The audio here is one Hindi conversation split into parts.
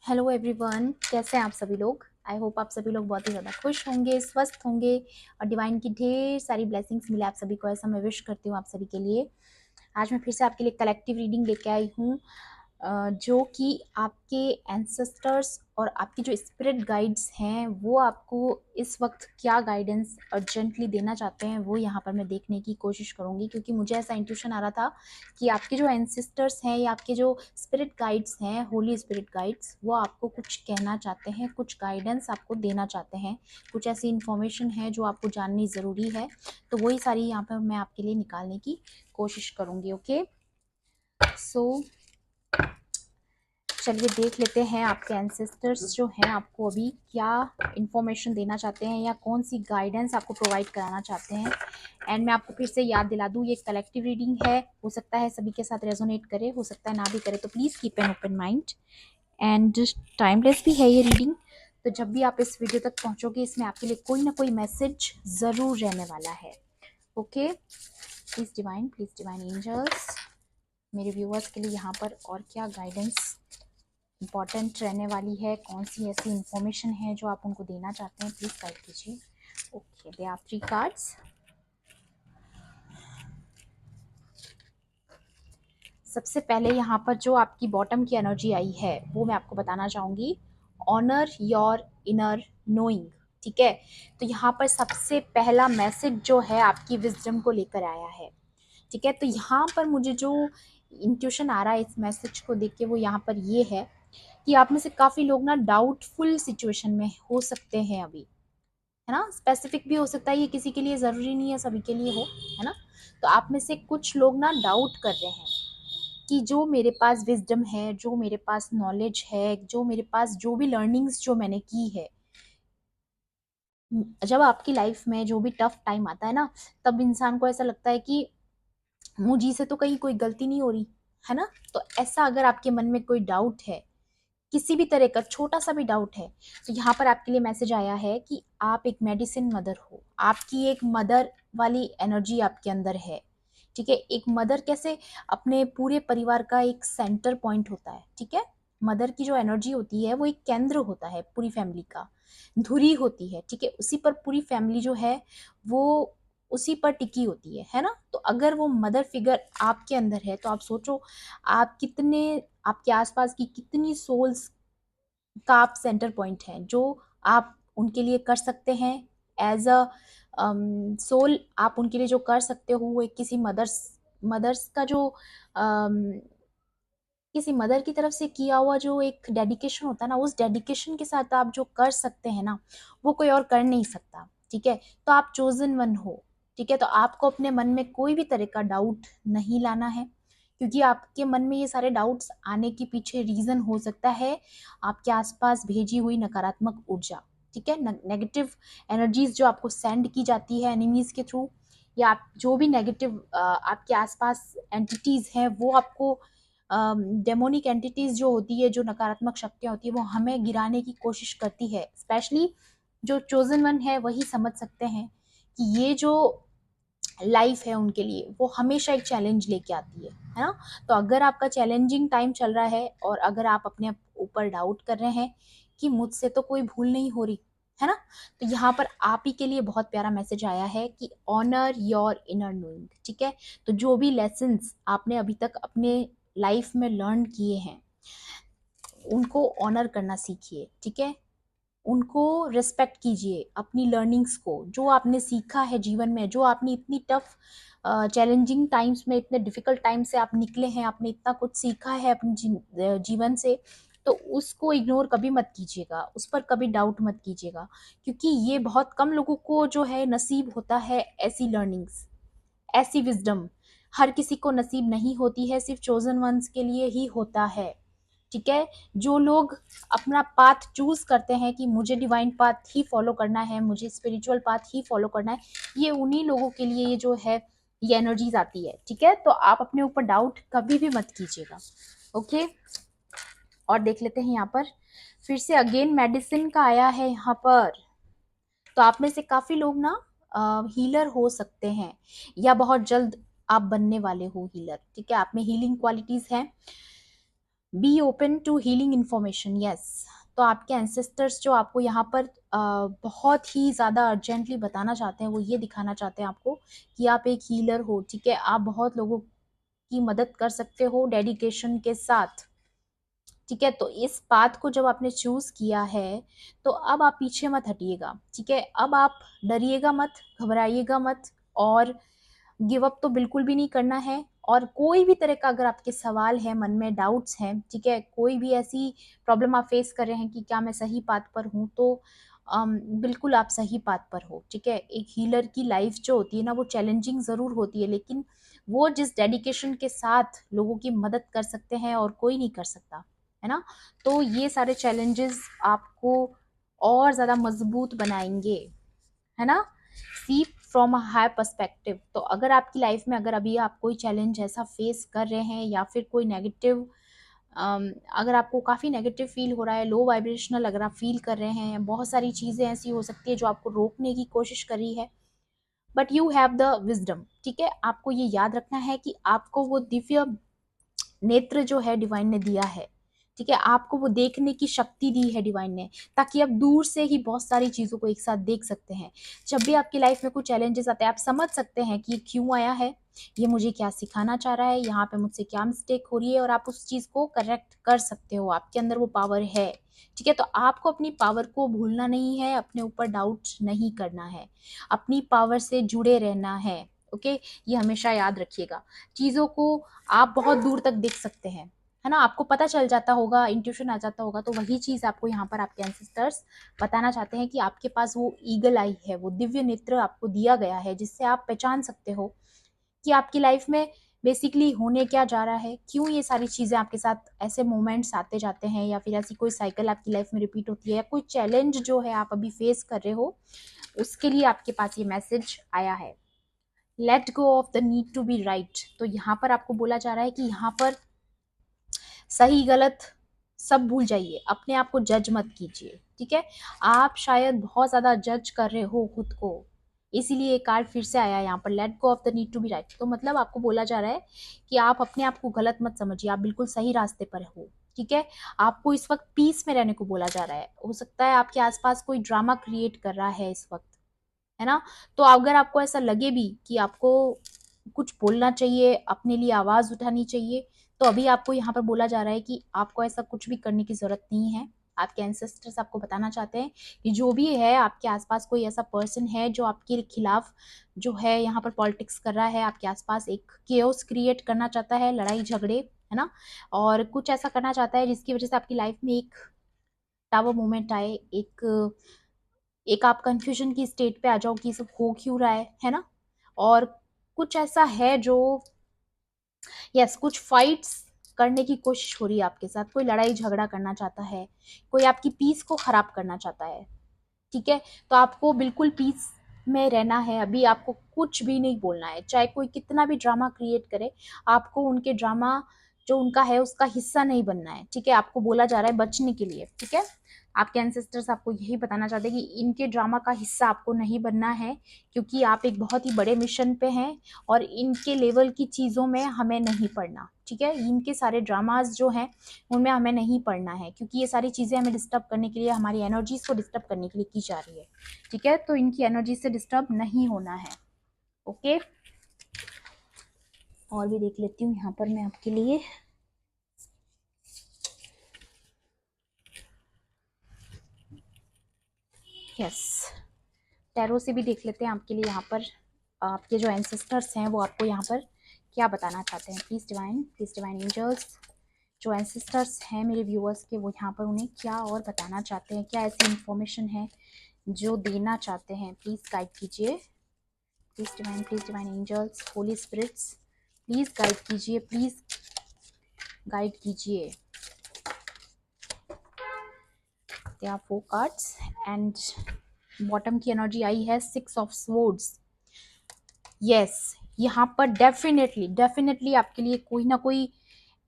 हेलो एवरीवन, कैसे हैं आप सभी लोग। आई होप आप सभी लोग बहुत ही ज़्यादा खुश होंगे, स्वस्थ होंगे और डिवाइन की ढेर सारी ब्लेसिंग्स मिले आप सभी को, ऐसा मैं विश करती हूँ आप सभी के लिए। आज मैं फिर से आपके लिए कलेक्टिव रीडिंग लेके आई हूँ, जो कि आपके एंसेस्टर्स और आपकी जो स्पिरिट गाइड्स हैं वो आपको इस वक्त क्या गाइडेंस अर्जेंटली देना चाहते हैं वो यहाँ पर मैं देखने की कोशिश करूँगी, क्योंकि मुझे ऐसा इंट्यूशन आ रहा था कि आपके जो एंसेस्टर्स हैं या आपके जो स्पिरिट गाइड्स हैं, होली स्पिरिट गाइड्स, वो आपको कुछ कहना चाहते हैं, कुछ गाइडेंस आपको देना चाहते हैं, कुछ ऐसी इन्फॉर्मेशन है जो आपको जाननी ज़रूरी है। तो वही सारी यहाँ पर मैं आपके लिए निकालने की कोशिश करूँगी। ओके, सो चलिए देख लेते हैं आपके एंसेस्टर्स जो हैं आपको अभी क्या इन्फॉर्मेशन देना चाहते हैं या कौन सी गाइडेंस आपको प्रोवाइड कराना चाहते हैं। एंड मैं आपको फिर से याद दिला दूँ, ये कलेक्टिव रीडिंग है, हो सकता है सभी के साथ रेजोनेट करे, हो सकता है ना भी करे, तो please keep an open mind. And timeless भी है ये रीडिंग, तो जब भी आप इस वीडियो तक पहुँचोगे इसमें आपके लिए कोई ना कोई मैसेज ज़रूर रहने वाला है। ओके, प्लीज़ डिवाइन एंजल्स, मेरे व्यूअर्स के लिए यहाँ पर और क्या गाइडेंस इम्पॉर्टेंट रहने वाली है, कौन सी ऐसी इंफॉर्मेशन है जो आप उनको देना चाहते हैं, प्लीज़ गाइड कीजिए। Okay, there are 3 cards. सबसे पहले यहाँ पर जो आपकी बॉटम की एनर्जी आई है वो मैं आपको बताना चाहूँगी, ऑनर योर इनर नोइंग। ठीक है, तो यहाँ पर सबसे पहला मैसेज जो है आपकी विजडम को लेकर आया है। ठीक है, तो यहाँ पर मुझे जो इंट्यूशन आ रहा है इस मैसेज को देख के वो यहाँ पर ये है कि आप में से काफ़ी लोग ना डाउटफुल सिचुएशन में हो सकते हैं अभी, है ना। स्पेसिफिक भी हो सकता है, ये किसी के लिए ज़रूरी नहीं है सभी के लिए हो, है ना। तो आप में से कुछ लोग ना डाउट कर रहे हैं कि जो मेरे पास विजडम है, जो मेरे पास नॉलेज है, जो मेरे पास जो भी लर्निंग्स जो मैंने की है, जब आपकी लाइफ में जो भी टफ टाइम आता है ना, तब इंसान को ऐसा लगता है कि मुझी से तो कहीं कोई गलती नहीं हो रही, है ना। तो ऐसा अगर आपके मन में कोई डाउट है, किसी भी तरह का छोटा सा भी डाउट है, तो यहाँ पर आपके लिए मैसेज आया है कि आप एक मेडिसिन मदर हो, आपकी एक मदर वाली एनर्जी आपके अंदर है। ठीक है, एक मदर कैसे अपने पूरे परिवार का एक सेंटर पॉइंट होता है। ठीक है, मदर की जो एनर्जी होती है वो एक केंद्र होता है पूरी फैमिली का, धुरी होती है। ठीक है, उसी पर पूरी फैमिली जो है वो उसी पर टिकी होती है ना। तो अगर वो मदर फिगर आपके अंदर है तो आप सोचो आप कितने, आपके आसपास की कितनी सोल्स का आप सेंटर पॉइंट हैं जो आप उनके लिए कर सकते हैं। एज अ सोल आप उनके लिए जो कर सकते हो वो एक किसी मदर्स मदर्स का जो किसी मदर की तरफ से किया हुआ जो एक डेडिकेशन होता है ना, उस डेडिकेशन के साथ आप जो कर सकते हैं ना, वो कोई और कर नहीं सकता। ठीक है, तो आप चोजन वन हो। ठीक है, तो आपको अपने मन में कोई भी तरह का डाउट नहीं लाना है, क्योंकि आपके मन में ये सारे डाउट्स आने के पीछे रीजन हो सकता है आपके आसपास भेजी हुई नकारात्मक ऊर्जा। ठीक है, नेगेटिव एनर्जीज जो आपको सेंड की जाती है एनिमीज के थ्रू, या आप जो भी नेगेटिव आपके आसपास एंटिटीज हैं वो आपको, डेमोनिक एंटिटीज जो होती है, जो नकारात्मक शक्तियाँ होती है, वो हमें गिराने की कोशिश करती है। स्पेशली जो चोजन वन है वही समझ सकते हैं कि ये जो लाइफ है उनके लिए वो हमेशा एक चैलेंज लेके आती है ना। तो अगर आपका चैलेंजिंग टाइम चल रहा है और अगर आप अपने ऊपर डाउट कर रहे हैं कि मुझसे तो कोई भूल नहीं हो रही, है ना, तो यहाँ पर आप ही के लिए बहुत प्यारा मैसेज आया है कि ऑनर योर इनर नोइंग। ठीक है, तो जो भी लेसन्स आपने अभी तक अपने लाइफ में लर्न किए हैं उनको ऑनर करना सीखिए। ठीक है, उनको रिस्पेक्ट कीजिए, अपनी लर्निंग्स को, जो आपने सीखा है जीवन में, जो आपने इतनी टफ चैलेंजिंग टाइम्स में, इतने डिफिकल्ट टाइम से आप निकले हैं, आपने इतना कुछ सीखा है अपने जीवन से, तो उसको इग्नोर कभी मत कीजिएगा, उस पर कभी डाउट मत कीजिएगा, क्योंकि ये बहुत कम लोगों को जो है नसीब होता है ऐसी लर्निंग्स, ऐसी विजडम। हर किसी को नसीब नहीं होती है, सिर्फ चोजन वंस के लिए ही होता है। ठीक है, जो लोग अपना पाथ चूज करते हैं कि मुझे डिवाइन पाथ ही फॉलो करना है, मुझे स्पिरिचुअल पाथ ही फॉलो करना है, ये उन्हीं लोगों के लिए ये जो है ये एनर्जीज आती है। ठीक है, तो आप अपने ऊपर डाउट कभी भी मत कीजिएगा। ओके, और देख लेते हैं यहाँ पर फिर से अगेन मेडिसिन का आया है यहाँ पर। तो आप में से काफी लोग ना हीलर हो सकते हैं या बहुत जल्द आप बनने वाले हो हीलर। ठीक है, आप में हीलिंग क्वालिटीज हैं। Be open to healing information. Yes, तो आपके एंसेस्टर्स जो आपको यहाँ पर बहुत ही ज़्यादा अर्जेंटली बताना चाहते हैं, वो ये दिखाना चाहते हैं आपको कि आप एक हीलर हो, ठीक है। आप बहुत लोगों की मदद कर सकते हो डेडिकेशन के साथ, ठीक है। तो इस बात को जब आपने चूज किया है तो अब आप पीछे मत हटिएगा, ठीक है। अब आप डरिएगा मत, घबराइएगा मत, और गिव अप तो बिल्कुल भी नहीं करना है। और कोई भी तरह का अगर आपके सवाल है, मन में डाउट्स हैं, ठीक है, कोई भी ऐसी प्रॉब्लम आप फेस कर रहे हैं कि क्या मैं सही पाथ पर हूँ, तो बिल्कुल आप सही पाथ पर हो, ठीक है। एक हीलर की लाइफ जो होती है ना, वो चैलेंजिंग ज़रूर होती है, लेकिन वो जिस डेडिकेशन के साथ लोगों की मदद कर सकते हैं और कोई नहीं कर सकता, है ना। तो ये सारे चैलेंजेस आपको और ज़्यादा मजबूत बनाएंगे, है ना। सी फ्रॉम अ हाई पर्सपेक्टिव। तो अगर आपकी लाइफ में अगर अभी आप कोई चैलेंज ऐसा फेस कर रहे हैं, या फिर कोई नेगेटिव, अगर आपको काफ़ी नेगेटिव फील हो रहा है, लो वाइब्रेशनल अगर आप फील कर रहे हैं, बहुत सारी चीज़ें ऐसी हो सकती है जो आपको रोकने की कोशिश कर रही है, but you have the wisdom, ठीक है। आपको ये याद रखना है कि आपको वो दिव्य नेत्र जो है डिवाइन ने दिया है, ठीक है। आपको वो देखने की शक्ति दी है डिवाइन ने, ताकि आप दूर से ही बहुत सारी चीज़ों को एक साथ देख सकते हैं। जब भी आपकी लाइफ में कुछ चैलेंजेस आते हैं, आप समझ सकते हैं कि ये क्यों आया है, ये मुझे क्या सिखाना चाह रहा है, यहाँ पे मुझसे क्या मिस्टेक हो रही है, और आप उस चीज़ को करेक्ट कर सकते हो। आपके अंदर वो पावर है, ठीक है। तो आपको अपनी पावर को भूलना नहीं है, अपने ऊपर डाउट नहीं करना है, अपनी पावर से जुड़े रहना है, ओके। ये हमेशा याद रखिएगा। चीज़ों को आप बहुत दूर तक देख सकते हैं, है ना। आपको पता चल जाता होगा, इंट्यूशन आ जाता होगा, तो वही चीज़ आपको यहाँ पर आपके एंसेस्टर्स बताना चाहते हैं कि आपके पास वो ईगल आई है, वो दिव्य नेत्र आपको दिया गया है, जिससे आप पहचान सकते हो कि आपकी लाइफ में बेसिकली होने क्या जा रहा है, क्यों ये सारी चीज़ें आपके साथ ऐसे मोमेंट्स आते जाते हैं, या फिर ऐसी कोई साइकिल आपकी लाइफ में रिपीट होती है, या कोई चैलेंज जो है आप अभी फेस कर रहे हो, उसके लिए आपके पास ये मैसेज आया है। Let go of the need to be right. तो यहाँ पर आपको बोला जा रहा है कि यहाँ पर सही गलत सब भूल जाइए, अपने आप को जज मत कीजिए, ठीक है। आप शायद बहुत ज़्यादा जज कर रहे हो खुद को, इसीलिए एक कार्ड फिर से आया है यहाँ पर, let go of the need to be right. तो मतलब आपको बोला जा रहा है कि आप अपने आप को गलत मत समझिए, आप बिल्कुल सही रास्ते पर हो, ठीक है। आपको इस वक्त पीस में रहने को बोला जा रहा है। हो सकता है आपके आसपास कोई ड्रामा क्रिएट कर रहा है इस वक्त, है ना। तो अगर आपको ऐसा लगे भी कि आपको कुछ बोलना चाहिए, अपने लिए आवाज उठानी चाहिए, तो अभी आपको यहाँ पर बोला जा रहा है कि आपको ऐसा कुछ भी करने की जरूरत नहीं है। आपके एंसेस्टर्स आपको बताना चाहते हैं कि जो भी है आपके आसपास, कोई ऐसा पर्सन है जो आपके खिलाफ जो है यहाँ पर पॉलिटिक्स कर रहा है, आपके आसपास एक केओस क्रिएट करना चाहता है, लड़ाई झगड़े, है ना। और कुछ ऐसा करना चाहता है जिसकी वजह से आपकी लाइफ में एक टावर मोमेंट आए, एक आप कंफ्यूजन की स्टेट पे आ जाओ कि ये सब हो क्यों रहा है ना। और कुछ ऐसा है जो, यस, कुछ फाइट्स करने की कोशिश हो रही है आपके साथ, कोई लड़ाई झगड़ा करना चाहता है, कोई आपकी पीस को खराब करना चाहता है, ठीक है। तो आपको बिल्कुल पीस में रहना है, अभी आपको कुछ भी नहीं बोलना है, चाहे कोई कितना भी ड्रामा क्रिएट करे, आपको उनके ड्रामा जो उनका है उसका हिस्सा नहीं बनना है, ठीक है। आपको बोला जा रहा है बचने के लिए, ठीक है। आपके एंसेस्टर्स आपको यही बताना चाहते हैं कि इनके ड्रामा का हिस्सा आपको नहीं बनना है, क्योंकि आप एक बहुत ही बड़े मिशन पे हैं, और इनके लेवल की चीज़ों में हमें नहीं पढ़ना, ठीक है। इनके सारे ड्रामाज जो हैं उनमें हमें नहीं पढ़ना है, क्योंकि ये सारी चीज़ें हमें डिस्टर्ब करने के लिए, हमारी एनर्जीज को डिस्टर्ब करने के लिए की जा रही है, ठीक है। तो इनकी एनर्जी से डिस्टर्ब नहीं होना है, ओके। और भी देख लेती हूँ यहाँ पर मैं आपके लिए। यस, टैरो से भी देख लेते हैं आपके लिए यहाँ पर, आपके जो एंसेस्टर्स हैं वो आपको यहाँ पर क्या बताना चाहते हैं। प्लीज़ डिवाइन एंजल्स, जो एंसेस्टर्स हैं मेरे व्यूअर्स के, वो यहाँ पर उन्हें क्या और बताना चाहते हैं, क्या ऐसी इंफॉर्मेशन है जो देना चाहते हैं, प्लीज़ गाइड कीजिए। Please divine angels, holy spirits, please guide कीजिए, प्लीज़ गाइड कीजिए। There are 4 cards and bottom की एनर्जी आई है 6 ऑफ स्वॉर्ड्स। यस, यहाँ पर डेफिनेटली आपके लिए कोई ना कोई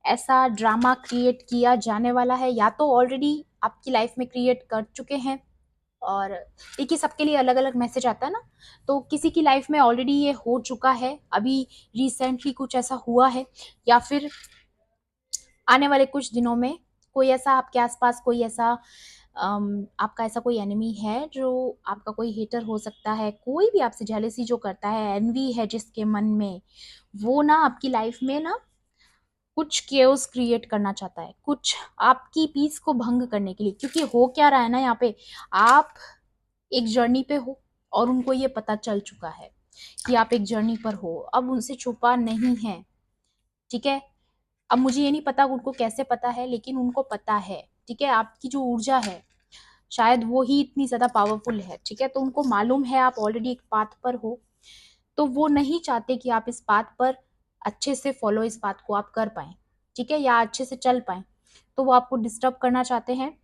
ऐसा ड्रामा क्रिएट किया जाने वाला है, या तो ऑलरेडी आपकी लाइफ में क्रिएट कर चुके हैं। और देखिए, सबके लिए अलग अलग मैसेज आता है ना, तो किसी की लाइफ में ऑलरेडी ये हो चुका है, अभी रिसेंटली कुछ ऐसा हुआ है, या फिर आने वाले कुछ दिनों में कोई ऐसा आपके आसपास, कोई ऐसा आपका ऐसा कोई एनिमी है, जो आपका कोई हेटर हो सकता है, कोई भी आपसे जेलेसी जो करता है, एनवी है जिसके मन में, वो ना आपकी लाइफ में ना कुछ केओस क्रिएट करना चाहता है, कुछ आपकी पीस को भंग करने के लिए। क्योंकि हो क्या रहा है ना, यहाँ पे आप एक जर्नी पे हो और उनको ये पता चल चुका है कि आप एक जर्नी पर हो, अब उनसे छुपा नहीं है, ठीक है। अब मुझे ये नहीं पता उनको कैसे पता है, लेकिन उनको पता है, ठीक है। आपकी जो ऊर्जा है शायद वो ही इतनी ज्यादा पावरफुल है, ठीक है। तो उनको मालूम है आप ऑलरेडी एक पाथ पर हो, तो वो नहीं चाहते कि आप इस पाथ पर अच्छे से फॉलो, इस पाथ को आप कर पाए, ठीक है, या अच्छे से चल पाए। तो वो आपको डिस्टर्ब करना चाहते हैं,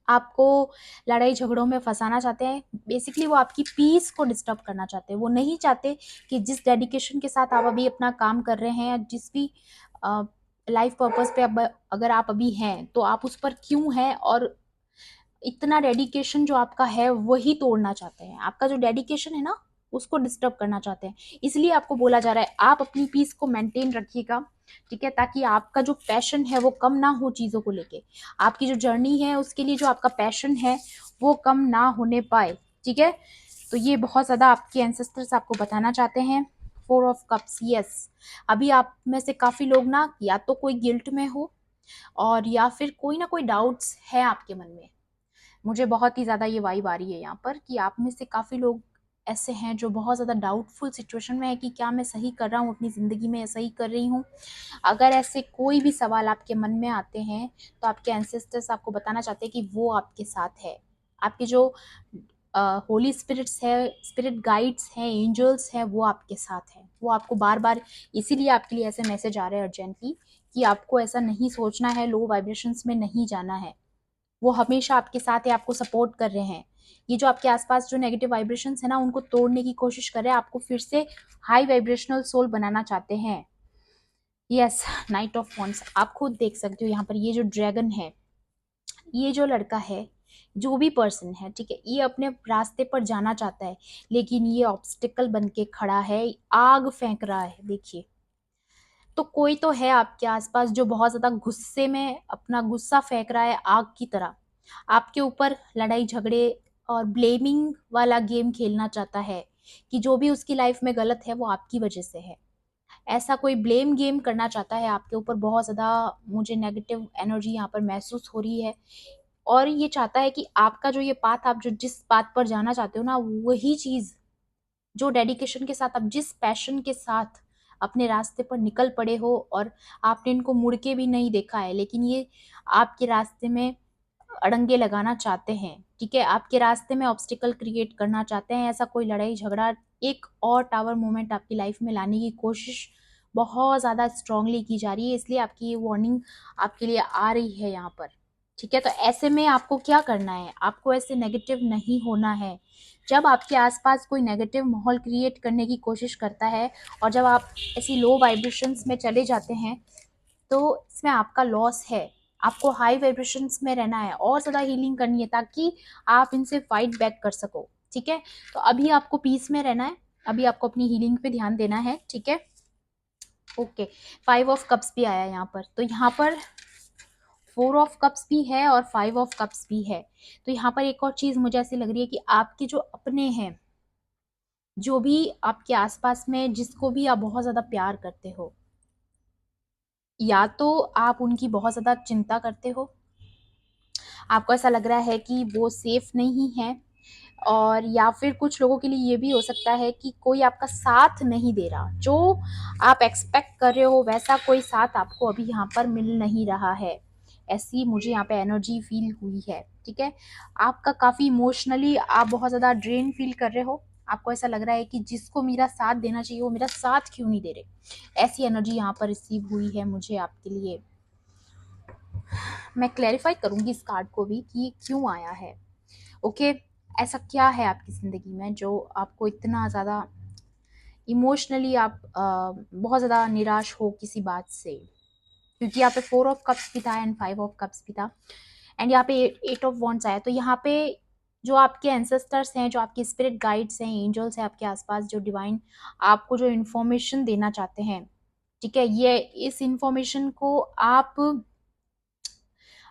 आपको लड़ाई झगड़ों में फंसाना चाहते हैं। बेसिकली वो आपकी पीस को डिस्टर्ब करना चाहते हैं। वो नहीं चाहते कि जिस डेडिकेशन के साथ आप अभी अपना काम कर रहे हैं, या जिस भी लाइफ पर्पस पे अब अगर आप अभी हैं, तो आप उस पर क्यों हैं, और इतना डेडिकेशन जो आपका है वही तोड़ना चाहते हैं। आपका जो डेडिकेशन है ना, उसको डिस्टर्ब करना चाहते हैं। इसलिए आपको बोला जा रहा है आप अपनी पीस को मेंटेन रखिएगा, ठीक है, ताकि आपका जो पैशन है वो कम ना हो चीजों को लेके। आपकी जो जर्नी है उसके लिए जो आपका पैशन है वो कम ना होने पाए, ठीक है। तो ये बहुत ज्यादा आपके एंसेस्टर्स आपको बताना चाहते हैं। 4 ऑफ कप्स, यस। अभी आप में से काफी लोग ना या तो कोई गिल्ट में हो, और या फिर कोई ना कोई डाउट्स है आपके मन में। मुझे बहुत ही ज़्यादा ये वाइब आ रही है यहाँ पर कि आप में से काफ़ी लोग ऐसे हैं जो बहुत ज़्यादा डाउटफुल सिचुएशन में है कि क्या मैं सही कर रहा हूँ अपनी ज़िंदगी में, या सही कर रही हूँ। अगर ऐसे कोई भी सवाल आपके मन में आते हैं, तो आपके एंसेस्टर्स आपको बताना चाहते हैं कि वो आपके साथ है। आपके जो होली स्पिरिट्स है, स्पिरिट गाइड्स हैं, एंजल्स हैं, वो आपके साथ हैं। वो आपको बार बार इसीलिए आपके लिए ऐसे मैसेज आ रहे हैं अर्जेंटली, कि आपको ऐसा नहीं सोचना है, लो वाइब्रेशंस में नहीं जाना है। वो हमेशा आपके साथ है, आपको सपोर्ट कर रहे हैं। ये जो आपके आसपास जो नेगेटिव वाइब्रेशंस है ना, उनको तोड़ने की कोशिश कर रहे हैं, आपको फिर से हाई वाइब्रेशनल सोल बनाना चाहते हैं। यस, नाइट ऑफ वॉन्ड्स आप खुद देख सकते हो यहाँ पर। ये जो ड्रैगन है, ये जो लड़का है, जो भी पर्सन है, ठीक है, ये अपने रास्ते पर जाना चाहता है, लेकिन ये ऑब्स्टिकल बन के खड़ा है, आग फेंक रहा है, देखिए। तो कोई तो है आपके आसपास जो बहुत ज्यादा गुस्से में अपना गुस्सा फेंक रहा है आग की तरह, आपके ऊपर लड़ाई झगड़े और ब्लेमिंग वाला गेम खेलना चाहता है, कि जो भी उसकी लाइफ में गलत है वो आपकी वजह से है। ऐसा कोई ब्लेम गेम करना चाहता है आपके ऊपर। बहुत ज्यादा मुझे नेगेटिव एनर्जी यहाँ पर महसूस हो रही है, और ये चाहता है कि आपका जो ये पाथ, आप जो जिस पाथ पर जाना चाहते हो ना, वही चीज, जो डेडिकेशन के साथ, आप जिस पैशन के साथ अपने रास्ते पर निकल पड़े हो, और आपने इनको मुड़ के भी नहीं देखा है, लेकिन ये आपके रास्ते में अड़ंगे लगाना चाहते हैं, ठीक है, आपके रास्ते में ऑब्स्टिकल क्रिएट करना चाहते हैं। ऐसा कोई लड़ाई झगड़ा, एक और टावर मोमेंट आपकी लाइफ में लाने की कोशिश बहुत ज़्यादा स्ट्रांगली की जा रही है। इसलिए आपकी ये वार्निंग आपके लिए आ रही है यहाँ पर, ठीक है। तो ऐसे में आपको क्या करना है, आपको ऐसे नेगेटिव नहीं होना है। जब आपके आसपास कोई नेगेटिव माहौल क्रिएट करने की कोशिश करता है, और जब आप ऐसी लो वाइब्रेशंस में चले जाते हैं, तो इसमें आपका लॉस है। आपको हाई वाइब्रेशंस में रहना है, और ज़्यादा हीलिंग करनी है, ताकि आप इनसे फाइट बैक कर सको, ठीक है। तो अभी आपको पीस में रहना है, अभी आपको अपनी हीलिंग पे ध्यान देना है, ठीक है। ओके, 5 ऑफ कप्स भी आया यहाँ पर। तो यहाँ पर 4 ऑफ कप्स भी है और 5 ऑफ कप्स भी है। तो यहाँ पर एक और चीज मुझे ऐसी लग रही है कि आपके जो अपने हैं, जो भी आपके आसपास में, जिसको भी आप बहुत ज्यादा प्यार करते हो, या तो आप उनकी बहुत ज्यादा चिंता करते हो, आपको ऐसा लग रहा है कि वो सेफ नहीं है, और या फिर कुछ लोगों के लिए ये भी हो सकता है कि कोई आपका साथ नहीं दे रहा, जो आप एक्सपेक्ट कर रहे हो वैसा कोई साथ आपको अभी यहाँ पर मिल नहीं रहा है। ऐसी मुझे यहाँ पे एनर्जी फील हुई है, ठीक है। आपका काफी इमोशनली आप बहुत ज्यादा ड्रेन फील कर रहे हो। आपको ऐसा लग रहा है कि जिसको मेरा साथ देना चाहिए वो मेरा साथ क्यों नहीं दे रहे। ऐसी एनर्जी यहाँ पर रिसीव हुई है मुझे आपके लिए। मैं क्लैरिफाई करूंगी इस कार्ड को भी कि ये क्यों आया है। ओके, ऐसा क्या है आपकी ज़िंदगी में जो आपको इतना ज़्यादा इमोशनली आप बहुत ज़्यादा निराश हो किसी बात से। क्योंकि यहाँ पे 4 ऑफ कप्स भी था एंड 5 ऑफ कप्स भी था, एंड यहाँ पे 8 ऑफ वॉन्ड्स आया। तो यहाँ पे जो आपके एंसेस्टर्स हैं, जो आपके स्पिरिट गाइड्स हैं, एंजल्स हैं आपके आसपास, जो डिवाइन आपको जो इन्फॉर्मेशन देना चाहते हैं, ठीक है, ये इस इंफॉर्मेशन को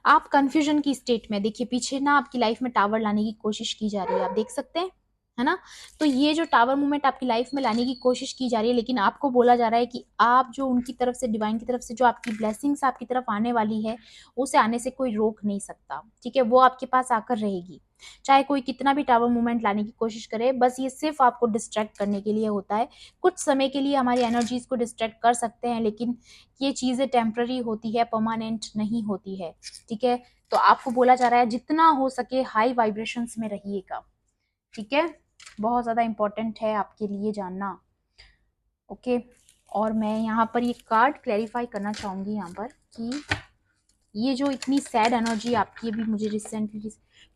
आप कंफ्यूजन की स्टेट में देखिए, पीछे ना आपकी लाइफ में टावर लाने की कोशिश की जा रही है, आप देख सकते हैं, है ना। तो ये जो टावर मूवमेंट आपकी लाइफ में लाने की कोशिश की जा रही है, लेकिन आपको बोला जा रहा है कि आप जो उनकी तरफ से, डिवाइन की तरफ से जो आपकी ब्लेसिंग्स आपकी तरफ आने वाली है, उसे आने से कोई रोक नहीं सकता, ठीक है। वो आपके पास आकर रहेगी, चाहे कोई कितना भी टावर मूवमेंट लाने की कोशिश करे, बस ये सिर्फ आपको डिस्ट्रैक्ट करने के लिए होता है। कुछ समय के लिए हमारी एनर्जीज को डिस्ट्रैक्ट कर सकते हैं, लेकिन ये चीजें टेम्पररी होती है, परमानेंट नहीं होती है, ठीक है। तो आपको बोला जा रहा है जितना हो सके हाई वाइब्रेशंस में रहिएगा, ठीक है। बहुत ज्यादा इंपॉर्टेंट है आपके लिए जानना, ओके। और मैं यहाँ पर ये कार्ड क्लैरिफाई करना चाहूंगी यहाँ पर कि ये जो इतनी सैड एनर्जी आपकी अभी मुझे रिसेंटली,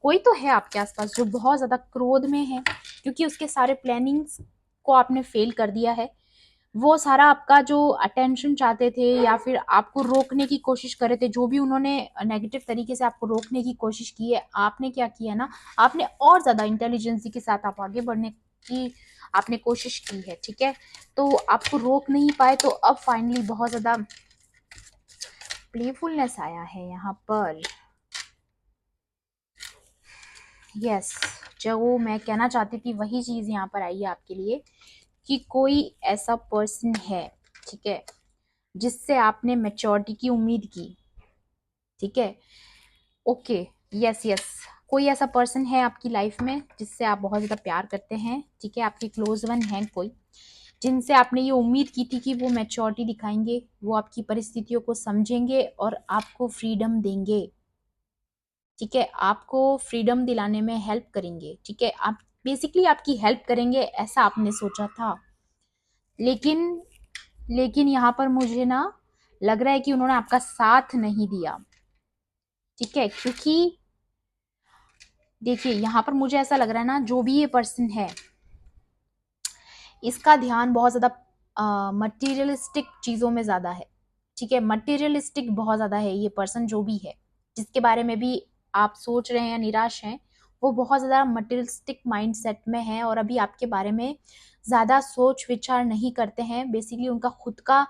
कोई तो है आपके आसपास जो बहुत ज्यादा क्रोध में है, क्योंकि उसके सारे प्लानिंग्स को आपने फेल कर दिया है। वो सारा आपका जो अटेंशन चाहते थे या फिर आपको रोकने की कोशिश कर रहे थे, जो भी उन्होंने नेगेटिव तरीके से आपको रोकने की कोशिश की है, आपने क्या किया ना, आपने और ज्यादा इंटेलिजेंसी के साथ आप आगे बढ़ने की आपने कोशिश की है, ठीक है। तो आपको रोक नहीं पाए, तो अब फाइनली बहुत ज्यादा प्लेफुलनेस आया है यहाँ पर। यस, जो मैं कहना चाहती थी वही चीज यहाँ पर आई है आपके लिए, कि कोई ऐसा पर्सन है, ठीक है, जिससे आपने मैच्योरिटी की उम्मीद की, ठीक है, ओके। यस यस, कोई ऐसा पर्सन है आपकी लाइफ में जिससे आप बहुत ज्यादा प्यार करते हैं, ठीक है, आपके क्लोज वन है कोई, जिनसे आपने ये उम्मीद की थी कि वो मैच्योरिटी दिखाएंगे, वो आपकी परिस्थितियों को समझेंगे और आपको फ्रीडम देंगे, ठीक है, आपको फ्रीडम दिलाने में हेल्प करेंगे, ठीक है, आप बेसिकली आपकी हेल्प करेंगे ऐसा आपने सोचा था। लेकिन लेकिन यहाँ पर मुझे ना लग रहा है कि उन्होंने आपका साथ नहीं दिया, ठीक है, क्योंकि देखिए यहाँ पर मुझे ऐसा लग रहा है ना, जो भी ये पर्सन है, इसका ध्यान बहुत ज्यादा मटेरियलिस्टिक चीजों में ज्यादा है, ठीक है, मटेरियलिस्टिक बहुत ज्यादा है ये पर्सन, जो भी है, जिसके बारे में भी आप सोच रहे हैं या निराश हैं, वो बहुत ज्यादा मटेरियलिस्टिक माइंडसेट में है और अभी आपके बारे में ज्यादा सोच विचार नहीं करते हैं। बेसिकली उनका खुद का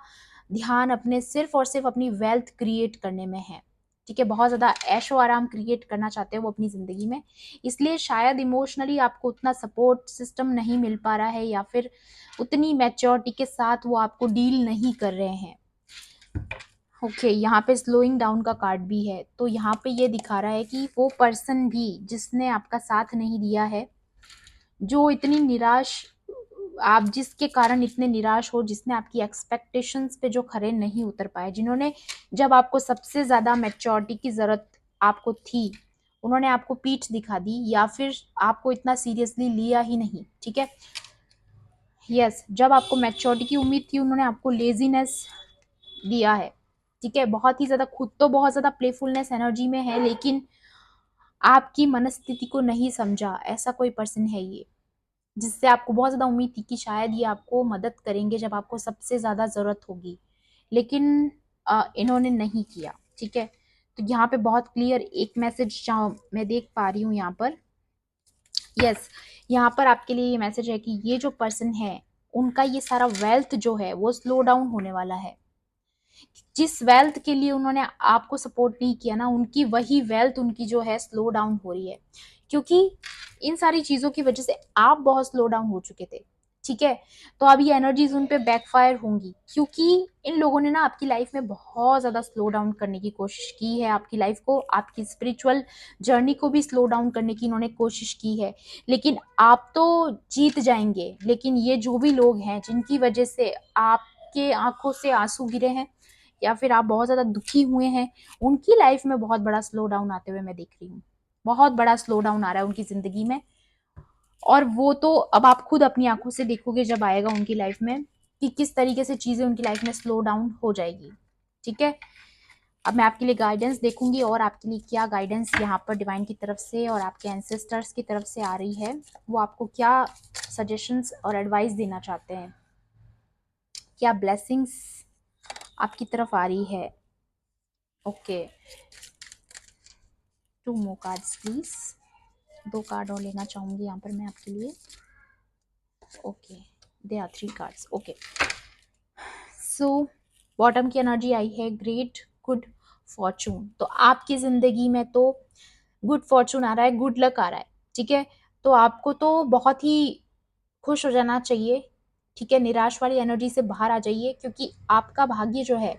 ध्यान अपने सिर्फ और सिर्फ अपनी वेल्थ क्रिएट करने में है, ठीक है, बहुत ज्यादा ऐशो आराम क्रिएट करना चाहते हैं वो अपनी जिंदगी में, इसलिए शायद इमोशनली आपको उतना सपोर्ट सिस्टम नहीं मिल पा रहा है, या फिर उतनी मैच्योरिटी के साथ वो आपको डील नहीं कर रहे हैं, ओके। यहाँ पे स्लोइंग डाउन का कार्ड भी है, तो यहाँ पे ये दिखा रहा है कि वो पर्सन भी जिसने आपका साथ नहीं दिया है, जो इतनी निराश, आप जिसके कारण इतने निराश हो, जिसने आपकी एक्सपेक्टेशंस पे जो खरे नहीं उतर पाए, जिन्होंने जब आपको सबसे ज्यादा मैच्योरिटी की जरूरत आपको थी, उन्होंने आपको पीठ दिखा दी या फिर आपको इतना सीरियसली लिया ही नहीं, ठीक है। यस, जब आपको मैच्योरिटी की उम्मीद थी, उन्होंने आपको लेजीनेस दिया है, ठीक है, बहुत ही ज्यादा, खुद तो बहुत ज्यादा प्लेफुलनेस एनर्जी में है, लेकिन आपकी मनस्थिति को नहीं समझा, ऐसा कोई पर्सन है ये, जिससे आपको बहुत ज़्यादा उम्मीद थी कि शायद ये आपको मदद करेंगे जब आपको सबसे ज़्यादा ज़रूरत होगी, लेकिन इन्होंने नहीं किया, ठीक है। तो यहाँ पे बहुत क्लियर एक मैसेज मैं देख पा रही हूँ यहाँ पर। यस, यहाँ पर आपके लिए ये मैसेज है कि ये जो पर्सन है, उनका ये सारा वेल्थ जो है वो स्लो डाउन होने वाला है। जिस वेल्थ के लिए उन्होंने आपको सपोर्ट नहीं किया ना, उनकी वही वेल्थ उनकी जो है स्लो डाउन हो रही है, क्योंकि इन सारी चीजों की वजह से आप बहुत स्लो डाउन हो चुके थे, ठीक है। तो अब ये एनर्जीज उन पे बैकफायर होंगी, क्योंकि इन लोगों ने ना आपकी लाइफ में बहुत ज्यादा स्लो डाउन करने की कोशिश की है, आपकी लाइफ को, आपकी स्पिरिचुअल जर्नी को भी स्लो डाउन करने की इन्होंने कोशिश की है, लेकिन आप तो जीत जाएंगे। लेकिन ये जो भी लोग हैं जिनकी वजह से आपके आंखों से आंसू गिरे हैं या फिर आप बहुत ज्यादा दुखी हुए हैं, उनकी लाइफ में बहुत बड़ा स्लो डाउन आते हुए मैं देख रही हूँ, बहुत बड़ा स्लो डाउन आ रहा है उनकी जिंदगी में। और वो तो अब आप खुद अपनी आंखों से देखोगे जब आएगा उनकी लाइफ में, कि किस तरीके से चीजें उनकी लाइफ में स्लो डाउन हो जाएगी, ठीक है। अब मैं आपके लिए गाइडेंस देखूंगी और आपके लिए क्या गाइडेंस यहाँ पर डिवाइन की तरफ से और आपके एंसेस्टर्स की तरफ से आ रही है, वो आपको क्या सजेशंस और एडवाइस देना चाहते हैं, क्या ब्लेसिंग्स आपकी तरफ आ रही है, okay. 2 more cards please, 2 card और लेना चाहूंगी यहाँ पर मैं आपके लिए, okay. There are 3 cards, okay. So bottom की एनर्जी आई है ग्रेट गुड फॉर्चून। तो आपकी जिंदगी में तो गुड फॉर्चून आ रहा है, गुड लक आ रहा है, ठीक है। तो आपको तो बहुत ही खुश हो जाना चाहिए, ठीक है। निराश वाली एनर्जी से बाहर आ जाइए, क्योंकि आपका भाग्य जो है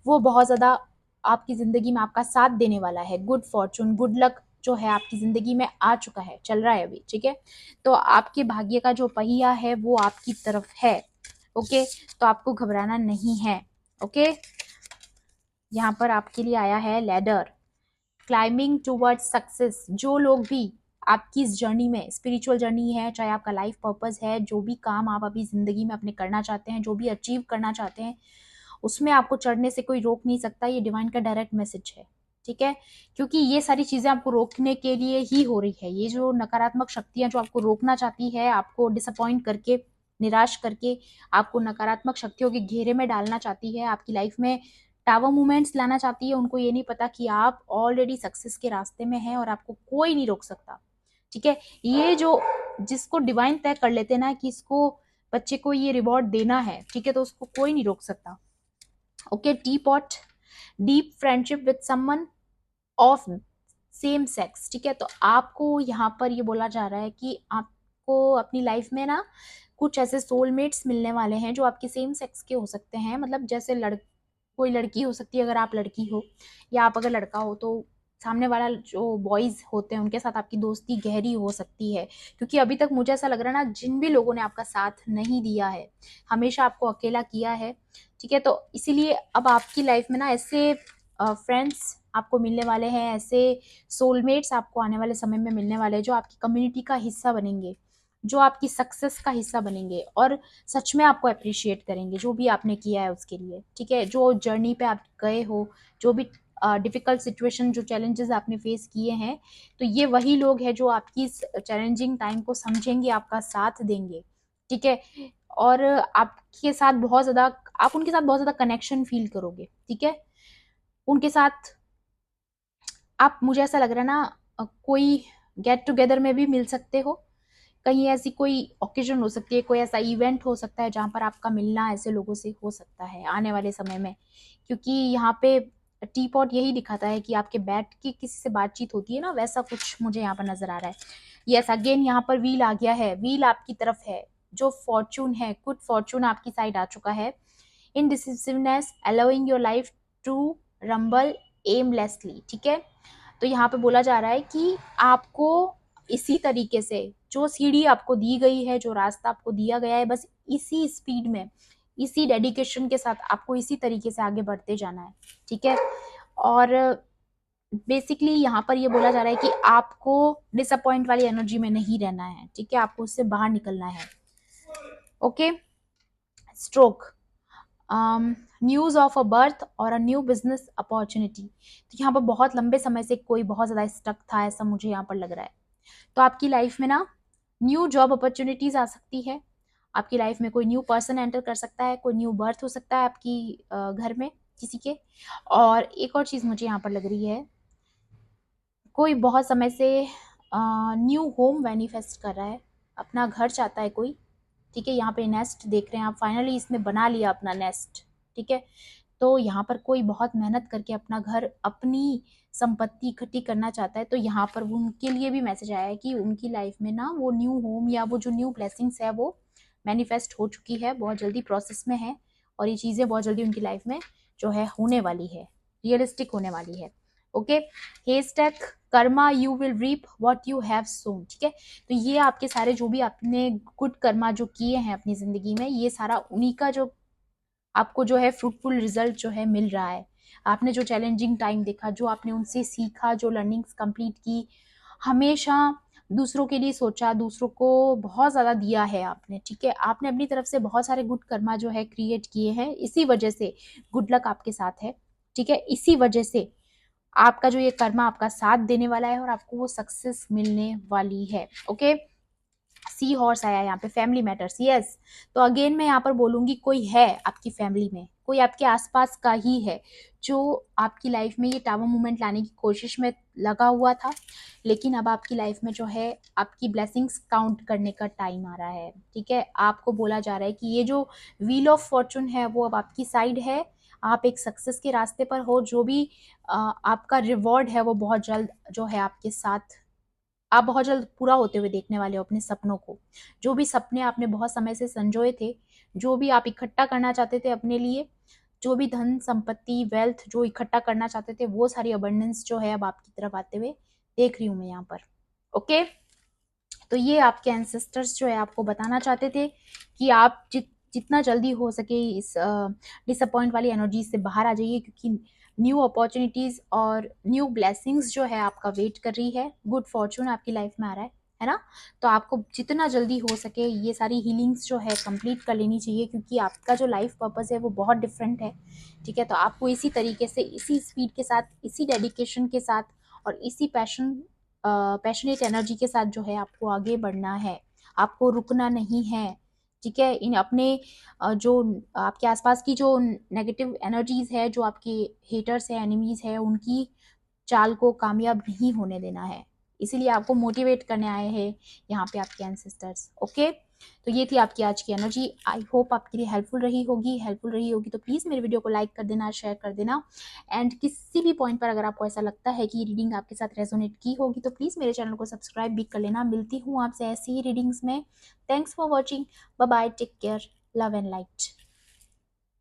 वो बहुत ज्यादा आपकी जिंदगी में आपका साथ देने वाला है। गुड फॉर्चून गुड लक जो है आपकी जिंदगी में आ चुका है, चल रहा है अभी, ठीक है। तो आपके भाग्य का जो पहिया है वो आपकी तरफ है, ओके। तो आपको घबराना नहीं है, ओके। यहाँ पर आपके लिए आया है लैडर, क्लाइंबिंग टूवर्ड्स सक्सेस। जो लोग भी आपकी इस जर्नी में, स्पिरिचुअल जर्नी है, चाहे आपका लाइफ पर्पस है, जो भी काम आप अभी जिंदगी में अपने करना चाहते हैं, जो भी अचीव करना चाहते हैं, उसमें आपको चढ़ने से कोई रोक नहीं सकता। ये डिवाइन का डायरेक्ट मैसेज है, ठीक है। क्योंकि ये सारी चीजें आपको रोकने के लिए ही हो रही है। ये जो नकारात्मक शक्तियां जो आपको रोकना चाहती है, आपको डिसअपॉइंट करके, निराश करके, आपको नकारात्मक शक्तियों के घेरे में डालना चाहती है, आपकी लाइफ में टावर मूवमेंट्स लाना चाहती है, उनको ये नहीं पता कि आप ऑलरेडी सक्सेस के रास्ते में हैं और आपको कोई नहीं रोक सकता, ठीक है। ये जो जिसको डिवाइन तय कर लेते हैं ना कि इसको, बच्चे को ये रिवॉर्ड देना है, ठीक है, तो उसको कोई नहीं रोक सकता, okay. T pot, deep friendship with someone of same sex, ठीक है। तो आपको यहाँ पर ये बोला जा रहा है कि आपको अपनी लाइफ में ना कुछ ऐसे सोलमेट्स मिलने वाले हैं जो आपके सेम सेक्स के हो सकते हैं। मतलब जैसे कोई लड़की हो सकती है अगर आप लड़की हो, या आप अगर लड़का हो, तो सामने वाला जो बॉयज होते हैं उनके साथ आपकी दोस्ती गहरी हो सकती है। क्योंकि अभी तक मुझे ऐसा लग रहा है ना, जिन भी लोगों ने आपका साथ नहीं दिया है, हमेशा आपको अकेला किया है, ठीक है। तो इसीलिए अब आपकी लाइफ में ना ऐसे फ्रेंड्स आपको मिलने वाले हैं, ऐसे सोलमेट्स आपको आने वाले समय में मिलने वाले हैं जो आपकी कम्युनिटी का हिस्सा बनेंगे, जो आपकी सक्सेस का हिस्सा बनेंगे और सच में आपको अप्रिशिएट करेंगे जो भी आपने किया है उसके लिए, ठीक है। जो जर्नी पे आप गए हो, जो भी डिफिकल्ट सिचुएशन, जो चैलेंजेस आपने फेस किए हैं, तो ये वही लोग हैं जो आपकी इस चैलेंजिंग टाइम को समझेंगे, आपका साथ देंगे, ठीक है। और आपके साथ बहुत ज्यादा, आप उनके साथ बहुत ज्यादा कनेक्शन फील करोगे, ठीक है। उनके साथ आप, मुझे ऐसा लग रहा है ना, कोई गेट टुगेदर में भी मिल सकते हो। कहीं ऐसी कोई ओकेजन हो सकती है, कोई ऐसा इवेंट हो सकता है जहां पर आपका मिलना ऐसे लोगों से हो सकता है आने वाले समय में। क्योंकि यहाँ पे टी पॉट यही दिखाता है कि आपके बैठ के किसी से बातचीत होती है ना, वैसा कुछ मुझे यहाँ पर नजर आ रहा है। यस, अगेन यहाँ पर व्हील आ गया है, व्हील आपकी तरफ है। जो फॉर्चून है, गुड फॉर्चून आपकी साइड आ चुका है। Indecisiveness allowing your life to rumble aimlessly, ठीक है। तो यहाँ पे बोला जा रहा है कि आपको इसी तरीके से, जो सीढ़ी आपको दी गई है, जो रास्ता आपको दिया गया है, बस इसी स्पीड में, इसी डेडिकेशन के साथ आपको इसी तरीके से आगे बढ़ते जाना है, ठीक है। और बेसिकली यहाँ पर ये बोला जा रहा है कि आपको डिसअपॉइंट वाली एनर्जी में नहीं रहना है, ठीक है। आपको उससे बाहर निकलना है, okay. Stroke, news of a birth और अ न्यू बिजनेस अपॉर्चुनिटी। तो यहाँ पर बहुत लंबे समय से कोई बहुत ज्यादा स्टक था, ऐसा मुझे यहाँ पर लग रहा है। तो आपकी लाइफ में ना न्यू जॉब अपॉर्चुनिटीज आ सकती है। आपकी लाइफ में कोई न्यू पर्सन एंटर कर सकता है, कोई न्यू बर्थ हो सकता है आपकी घर में किसी के। और एक और चीज मुझे यहाँ पर लग रही है, कोई बहुत समय से न्यू होम मैनिफेस्ट कर रहा है, अपना घर चाहता है कोई, ठीक है। यहाँ पे नेस्ट देख रहे हैं आप, फाइनली इसने बना लिया अपना नेस्ट, ठीक है। तो यहाँ पर कोई बहुत मेहनत करके अपना घर, अपनी संपत्ति इकट्ठी करना चाहता है। तो यहाँ पर उनके लिए भी मैसेज आया है कि उनकी लाइफ में ना वो न्यू होम या वो जो न्यू ब्लेसिंग्स है वो मैनिफेस्ट हो चुकी है, बहुत जल्दी प्रोसेस में है। और ये चीज़ें बहुत जल्दी उनकी लाइफ में जो है होने वाली है, रियलिस्टिक होने वाली है, okay. Haystack karma, you will reap what you have sown, ठीक है। तो ये आपके सारे जो भी आपने गुड कर्मा जो किए हैं अपनी जिंदगी में, ये सारा उन्हीं का जो आपको जो है फ्रूटफुल रिजल्ट जो है मिल रहा है। आपने जो चैलेंजिंग टाइम देखा, जो आपने उनसे सीखा, जो लर्निंग्स कंप्लीट की, हमेशा दूसरों के लिए सोचा, दूसरों को बहुत ज़्यादा दिया है आपने, ठीक है। आपने अपनी तरफ से बहुत सारे गुड कर्मा जो है क्रिएट किए हैं, इसी वजह से गुड लक आपके साथ है, ठीक है। इसी वजह से आपका जो ये कर्मा आपका साथ देने वाला है और आपको वो सक्सेस मिलने वाली है, ओके। सी हॉर्स आया है यहाँ पे, फैमिली मैटर्स, यस। तो अगेन मैं यहाँ पर बोलूंगी कोई है आपकी फैमिली में, कोई आपके आसपास का ही है जो आपकी लाइफ में ये टावर मूवमेंट लाने की कोशिश में लगा हुआ था, लेकिन अब आपकी लाइफ में जो है आपकी ब्लेसिंग्स काउंट करने का टाइम आ रहा है। ठीक है, आपको बोला जा रहा है कि ये जो व्हील ऑफ फॉर्चून है वो अब आपकी साइड है, आप एक सक्सेस के रास्ते पर हो, जो भी आपका रिवॉर्ड है वो बहुत जल्द जो है आपके साथ, आप बहुत जल्द पूरा होते हुए देखने वाले हो अपने सपनों को। जो भी सपने आपने बहुत समय से संजोए थे, जो भी आप इकट्ठा करना चाहते थे अपने लिए, जो भी धन संपत्ति वेल्थ जो इकट्ठा करना चाहते थे, वो सारी अबंडेंस जो है अब आपकी तरफ आते हुए देख रही हूँ मैं यहाँ पर। ओके, तो ये आपके एंसेस्टर्स जो है आपको बताना चाहते थे कि आप जितना जल्दी हो सके इस डिसअपॉइंट वाली एनर्जी से बाहर आ जाइए, क्योंकि न्यू अपॉर्चुनिटीज और न्यू ब्लेसिंग्स जो है आपका वेट कर रही है, गुड फॉर्चून आपकी लाइफ में आ रहा है ना। तो आपको जितना जल्दी हो सके ये सारी हीलिंग्स जो है कंप्लीट कर लेनी चाहिए, क्योंकि आपका जो लाइफ पर्पस है वो बहुत डिफरेंट है। ठीक है, तो आपको इसी तरीके से, इसी स्पीड के साथ, इसी डेडिकेशन के साथ और इसी पैशनेट एनर्जी के साथ जो है आपको आगे बढ़ना है, आपको रुकना नहीं है। ठीक है, इन अपने जो आपके आसपास की जो नेगेटिव एनर्जीज है, जो आपके हेटर्स है, एनिमीज है, उनकी चाल को कामयाब नहीं होने देना है। इसीलिए आपको मोटिवेट करने आए हैं यहाँ पे आपके एंसेस्टर्स। ओके, तो ये थी आपकी आज की एनर्जी। आई होप आपके लिए हेल्पफुल रही होगी तो प्लीज़ मेरे वीडियो को लाइक कर देना, शेयर कर देना। एंड किसी भी पॉइंट पर अगर आपको ऐसा लगता है कि रीडिंग आपके साथ रेजोनेट की होगी तो प्लीज़ मेरे चैनल को सब्सक्राइब भी कर लेना। मिलती हूँ आपसे ऐसी ही रीडिंग्स में। Thanks for watching, bye bye, take care, love and light.